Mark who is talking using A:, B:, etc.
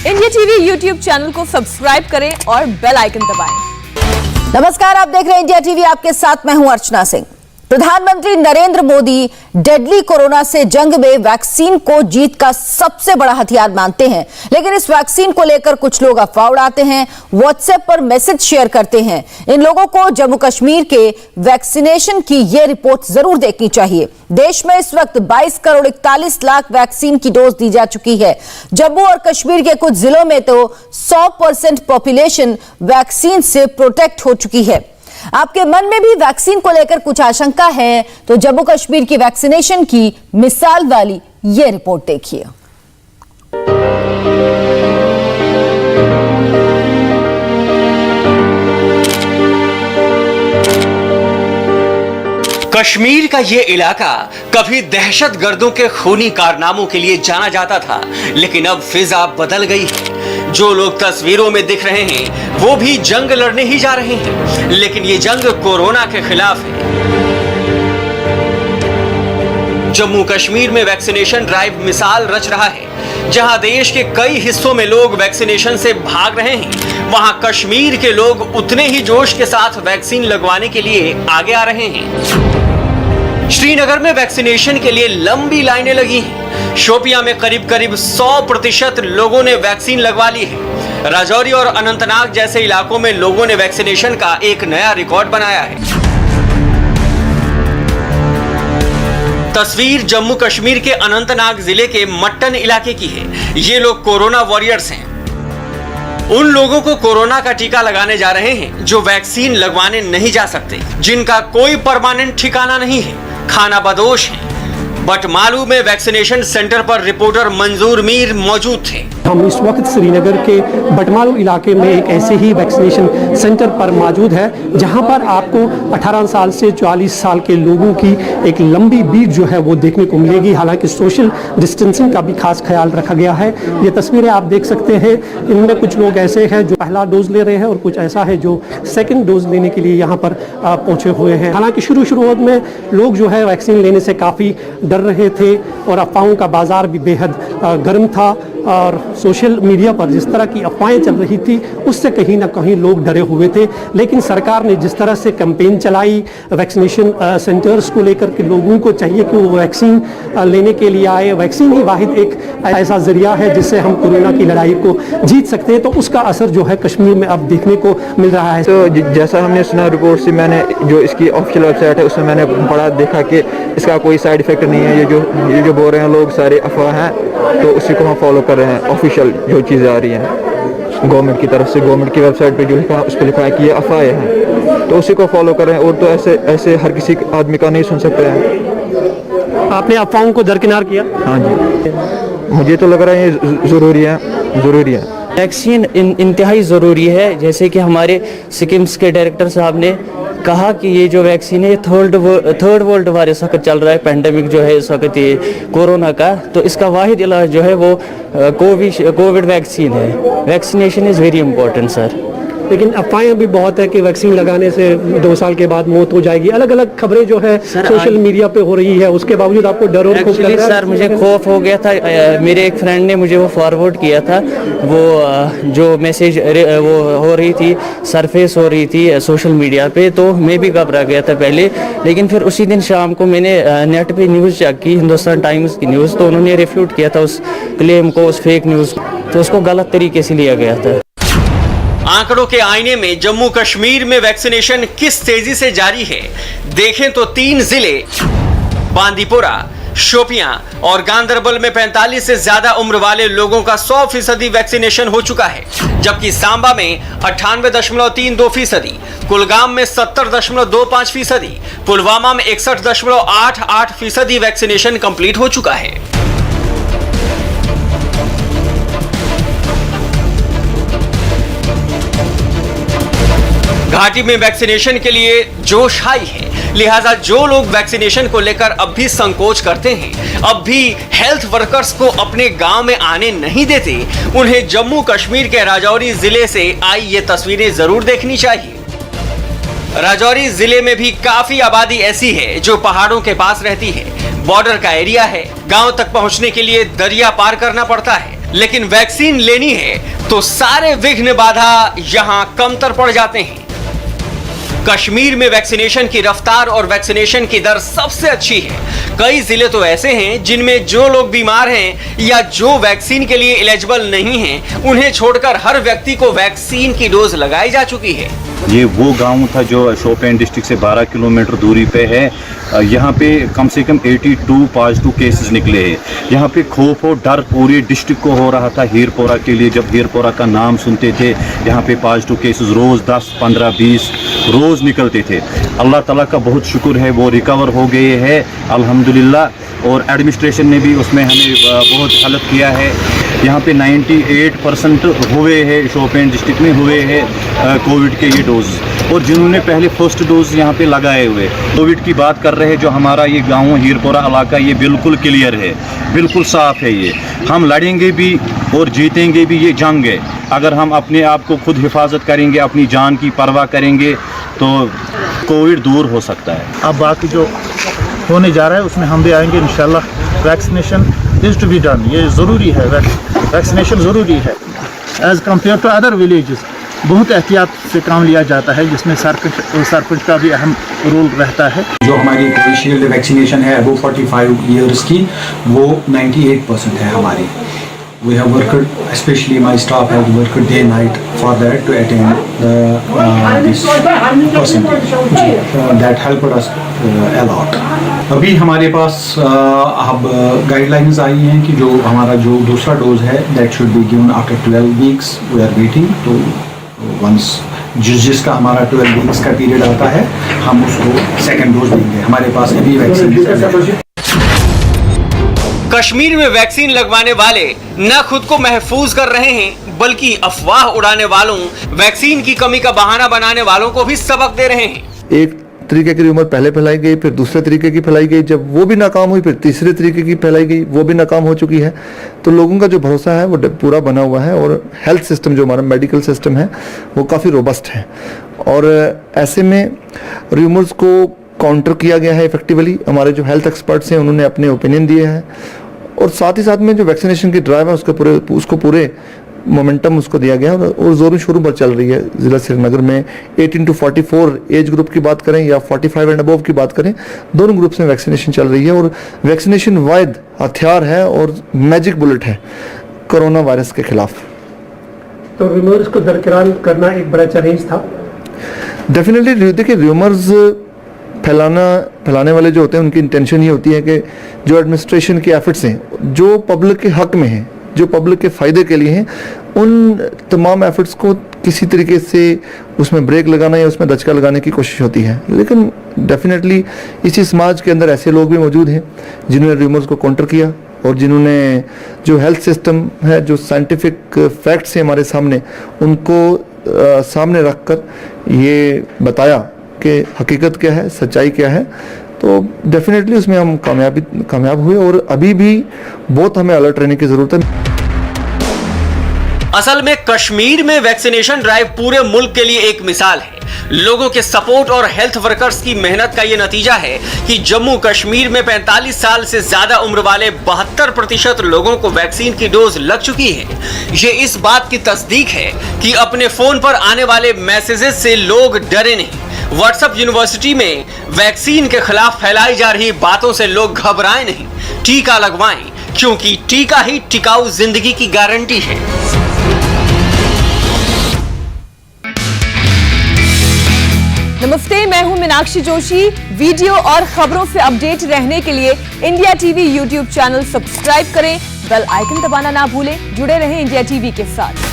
A: India TV YouTube channel को subscribe करें और बेल आइकन दबाएं।
B: नमस्कार, आप देख रहे हैं इंडिया टीवी। आपके साथ मैं हूं अर्चना सिंह। प्रधानमंत्री नरेंद्र मोदी डेडली कोरोना से जंग में वैक्सीन को जीत का सबसे बड़ा हथियार मानते हैं, लेकिन इस वैक्सीन को लेकर कुछ लोग अफवाह उड़ाते हैं, व्हाट्सएप पर मैसेज शेयर करते हैं। इन लोगों को जम्मू कश्मीर के वैक्सीनेशन की यह रिपोर्ट जरूर देखनी चाहिए। देश में इस वक्त 22 करोड़ 41 लाख वैक्सीन की डोज दी जा चुकी है। जम्मू और कश्मीर के कुछ जिलों में तो 100% पॉपुलेशन वैक्सीन से प्रोटेक्ट हो चुकी है। आपके मन में भी वैक्सीन को लेकर कुछ आशंका है तो जम्मू कश्मीर की वैक्सीनेशन की मिसाल वाली यह रिपोर्ट देखिए।
C: कश्मीर का ये इलाका कभी दहशतगर्दों के खूनी कारनामों के लिए जाना जाता था, लेकिन अब फिजा बदल गई है। जो लोग तस्वीरों में दिख रहे हैं वो भी जंग लड़ने ही जा रहे हैं, लेकिन ये जंग कोरोना के खिलाफ है। जम्मू कश्मीर में वैक्सीनेशन ड्राइव मिसाल रच रहा है। जहां देश के कई हिस्सों में लोग वैक्सीनेशन से भाग रहे हैं, वहां कश्मीर के लोग उतने ही जोश के साथ वैक्सीन लगवाने के लिए आगे आ रहे हैं। श्रीनगर में वैक्सीनेशन के लिए लंबी लाइनें लगी हैं। शोपियां में करीब 100% लोगों ने वैक्सीन लगवा ली है। राजौरी और अनंतनाग जैसे इलाकों में लोगों ने वैक्सीनेशन का एक नया रिकॉर्ड बनाया है। तस्वीर जम्मू कश्मीर के अनंतनाग जिले के मट्टन इलाके की है। ये लोग कोरोना वॉरियर्स हैं। उन लोगों को कोरोना का टीका लगाने जा रहे हैं जो वैक्सीन लगवाने नहीं जा सकते, जिनका कोई परमानेंट ठिकाना नहीं है, खाना बदोश है। बटमालू में वैक्सीनेशन सेंटर पर रिपोर्टर मंजूर मीर मौजूद थे।
D: हम इस वक्त श्रीनगर के बटमालू इलाके में एक ऐसे ही वैक्सीनेशन सेंटर पर मौजूद है जहां पर आपको 18 साल से 44 साल के लोगों की एक लंबी भीड़ जो है वो देखने को मिलेगी। हालांकि सोशल डिस्टेंसिंग का भी खास ख्याल रखा गया है। ये तस्वीरें आप देख सकते हैं, इनमें कुछ लोग ऐसे हैं जो पहला डोज ले रहे हैं और कुछ ऐसा है जो सेकेंड डोज लेने के लिए यहाँ पर पहुँचे हुए हैं। हालांकि शुरुआत में लोग जो है वैक्सीन लेने से काफ़ी डर रहे थे और अफवाहों का बाजार भी बेहद गर्म था और सोशल मीडिया पर जिस तरह की अफवाहें चल रही थी उससे कहीं ना कहीं लोग डरे हुए थे। लेकिन सरकार ने जिस तरह से कैंपेन चलाई वैक्सीनेशन सेंटर्स को लेकर के, लोगों को चाहिए कि वो वैक्सीन लेने के लिए आए। वैक्सीन ही वाहिद एक ऐसा जरिया है जिससे हम कोरोना की लड़ाई को जीत सकते हैं। तो उसका असर जो है कश्मीर में अब देखने को मिल रहा है।
E: तो जैसा हमने सुना रिपोर्ट से, मैंने जो इसकी ऑफिशियल वेबसाइट है उसमें मैंने पढ़ा देखा कि इसका कोई साइड इफेक्ट नहीं है। ये जो बोल रहे हैं लोग सारे अफवाह हैं, तो उसी को हम फॉलो कर रहे हैं। ऑफिशियल जो चीज़ें आ रही हैं गवर्नमेंट की तरफ से, गवर्नमेंट की वेबसाइट पे जो लिखा है उस पर लिखा है कि ये अफवाहें हैं, तो उसी को फॉलो कर रहे हैं। और तो ऐसे हर किसी आदमी का नहीं सुन सकते हैं।
D: आपने अफवाहों को दरकिनार किया?
E: हाँ जी, मुझे तो लग रहा है ये ज़रूरी है।
F: वैक्सीन इंतहाई ज़रूरी है। जैसे कि हमारे सिक्किम्स के डायरेक्टर साहब ने कहा कि ये जो वैक्सीन है थर्ड वर्ल्ड वार इस वक्त चल रहा है, पेंडेमिक जो है इस वक्त ये कोरोना का, तो इसका वाहिद इलाज जो है वो कोविड वैक्सीन है। Vaccination is very important sir.
D: लेकिन अफवाहें भी बहुत है कि वैक्सीन लगाने से 2 साल के बाद मौत हो जाएगी। अलग अलग खबरें जो है सोशल मीडिया पे हो रही है, उसके बावजूद आपको डर और खौफ लग रहा है?
F: सर मुझे खौफ हो गया था। मेरे एक फ्रेंड ने मुझे वो फॉरवर्ड किया था, वो जो मैसेज वो हो रही थी, सरफेस हो रही थी सोशल मीडिया पे, तो मैं भी घबरा गया था पहले। लेकिन फिर उसी दिन शाम को मैंने नेट पे न्यूज़ चेक की, हिंदुस्तान टाइम्स की न्यूज़, तो उन्होंने रिफ्यूट किया था उस क्लेम को, उस फेक न्यूज़, तो उसको गलत तरीके से लिया गया था।
C: आंकड़ों के आईने में जम्मू कश्मीर में वैक्सीनेशन किस तेजी से जारी है देखें तो 3 जिले बांदीपोरा, शोपियां और गांदरबल में 45 से ज्यादा उम्र वाले लोगों का 100% वैक्सीनेशन हो चुका है, जबकि सांबा में 98.32%, कुलगाम में 70.25%, पुलवामा में 61.88% वैक्सीनेशन कंप्लीट हो चुका है। घाटी में वैक्सीनेशन के लिए जोश हाई है, लिहाजा जो लोग वैक्सीनेशन को लेकर अब भी संकोच करते हैं, अब भी हेल्थ वर्कर्स को अपने गांव में आने नहीं देते, उन्हें जम्मू कश्मीर के राजौरी जिले से आई ये तस्वीरें जरूर देखनी चाहिए। राजौरी जिले में भी काफी आबादी ऐसी है जो पहाड़ों के पास रहती है, बॉर्डर का एरिया है, गांव तक पहुंचने के लिए दरिया पार करना पड़ता है लेकिन वैक्सीन लेनी है तो सारे विघ्न बाधा यहां कमतर पड़ जाते हैं। कश्मीर में वैक्सीनेशन की रफ्तार और वैक्सीनेशन की दर सबसे अच्छी है। कई जिले तो ऐसे हैं जिनमें जो लोग बीमार हैं या जो वैक्सीन के लिए एलिजिबल नहीं हैं, उन्हें छोड़कर हर व्यक्ति को वैक्सीन की डोज लगाई जा चुकी है।
G: ये वो गांव था जो शोपियां डिस्ट्रिक्ट से 12 किलोमीटर दूरी पे है। यहाँ पे कम से कम 82 पॉजिटिव केसेस निकले हैं। यहाँ पे खौफ और डर पूरे डिस्ट्रिक्ट को हो रहा था हीरपोरा के लिए। जब हीरपोरा का नाम सुनते थे, यहाँ पे पॉजिटिव केसेस रोज़ 10, 15, 20 रोज़ निकलते थे। अल्लाह ताला का बहुत शुक्र है, वो रिकवर हो गए हैं अल्हम्दुलिल्लाह। और एडमिनिस्ट्रेशन ने भी उसमें हमें बहुत हेल्प किया है। यहाँ पे 98% हुए हैं, शोपियां डिस्ट्रिक्ट में हुए हैं कोविड के ये डोज। और जिन्होंने पहले फर्स्ट डोज यहाँ पे लगाए हुए, कोविड की बात कर रहे हैं, जो हमारा ये गांव हीरपोरा इलाका ये बिल्कुल क्लियर है, बिल्कुल साफ है। ये हम लड़ेंगे भी और जीतेंगे भी, ये जंग है। अगर हम अपने आप को खुद हिफाजत करेंगे, अपनी जान की परवाह करेंगे, तो कोविड दूर हो सकता है।
H: अब बाकी जो होने जा रहा है उसमें हम भी आएंगे इंशाल्लाह। Vaccination is to be done, ये ज़रूरी है, वैक्सीनेशन ज़रूरी है। As compare to other villages बहुत एहतियात से काम लिया जाता है, जिसमें सरपंच का भी अहम रोल रहता है।
I: जो हमारी कोविशील्ड वैक्सीनेशन है अबव 45 ईयर्स की, वो 98% है हमारी। We have worked, especially my staff has worked day night for that to attain this percentage. That helped us a lot. अभी हमारे पास अब गाइडलाइंस आई हैं कि जो हमारा जो दूसरा डोज है that should be given after 12 weeks. We are waiting to once जिसका हमारा 12 weeks का पीरियड आता है, हम उसको सेकेंड डोज देंगे। हमारे पास अभी वैक्सीन
C: कश्मीर में वैक्सीन लगवाने वाले न खुद को महफूज कर रहे हैं, बल्कि अफवाह उड़ाने वालों, वैक्सीन की कमी का बहाना बनाने वालों को भी सबक दे रहे हैं।
J: एक तरीके की रूमर पहले फैलाई गई, फिर दूसरे तरीके की फैलाई गई, जब वो भी नाकाम हुई फिर तीसरे तरीके की फैलाई गई, वो भी नाकाम हो चुकी है। तो लोगों का जो भरोसा है वो पूरा बना हुआ है, और हेल्थ सिस्टम जो हमारा मेडिकल सिस्टम है वो काफ़ी रोबस्ट है। और ऐसे में रूमर्स को काउंटर किया गया है इफेक्टिवली। हमारे जो हेल्थ एक्सपर्ट्स हैं उन्होंने अपने ओपिनियन दिए हैं, और साथ ही साथ में जो वैक्सीनेशन की ड्राइव है उसको पूरे मोमेंटम उसको दिया गया है, और जोरों शोरों पर चल रही है। ज़िला श्रीनगर में 18 to 44 एज ग्रुप की बात करें या 45 एंड अबव की बात करें, दोनों ग्रुप्स में वैक्सीनेशन चल रही है। और वैक्सीनेशन वाहिद हथियार है और मैजिक बुलेट है कोरोना वायरस के खिलाफ।
D: तो रूमर्स को दरकिरार करना एक बड़ा चैलेंज था।
J: डेफिनेटली देखिए, रूमर्स फैलाने वाले जो होते हैं उनकी इंटेंशन ये होती है कि जो एडमिनिस्ट्रेशन के एफर्ट्स हैं, जो पब्लिक के हक में हैं, जो पब्लिक के फ़ायदे के लिए हैं, उन तमाम एफर्ट्स को किसी तरीके से उसमें ब्रेक लगाना या उसमें दचका लगाने की कोशिश होती है। लेकिन डेफिनेटली इसी समाज के अंदर ऐसे लोग भी मौजूद हैं जिन्होंने रूमर्स को काउंटर किया, और जिन्होंने जो हेल्थ सिस्टम है, जो साइंटिफिक फैक्ट्स हैं हमारे सामने, उनको सामने रखकर ये बताया कि हकीकत क्या है, सच्चाई क्या है। तो डेफिनेटली उसमें हम कामयाब हुए, और अभी भी बहुत हमें अलर्ट रहने की ज़रूरत है।
C: असल में कश्मीर में वैक्सीनेशन ड्राइव पूरे मुल्क के लिए एक मिसाल है। लोगों के सपोर्ट और हेल्थ वर्कर्स की मेहनत का यह नतीजा है कि जम्मू कश्मीर में 45 साल से ज्यादा उम्र वाले 72% लोगों को वैक्सीन की डोज लग चुकी है। ये इस बात की तस्दीक है कि अपने फोन पर आने वाले मैसेजेस से लोग डरे नहीं। व्हाट्सएप यूनिवर्सिटी में वैक्सीन के खिलाफ फैलाई जा रही बातों से लोग घबराएं नहीं, टीका लगवाएं, क्योंकि टीका ही टिकाऊ जिंदगी की गारंटी है।
A: नमस्ते, मैं हूं मीनाक्षी जोशी। वीडियो और खबरों से अपडेट रहने के लिए India TV YouTube channel subscribe करें, बेल आइकन दबाना ना भूलें। जुड़े रहें इंडिया टीवी के साथ।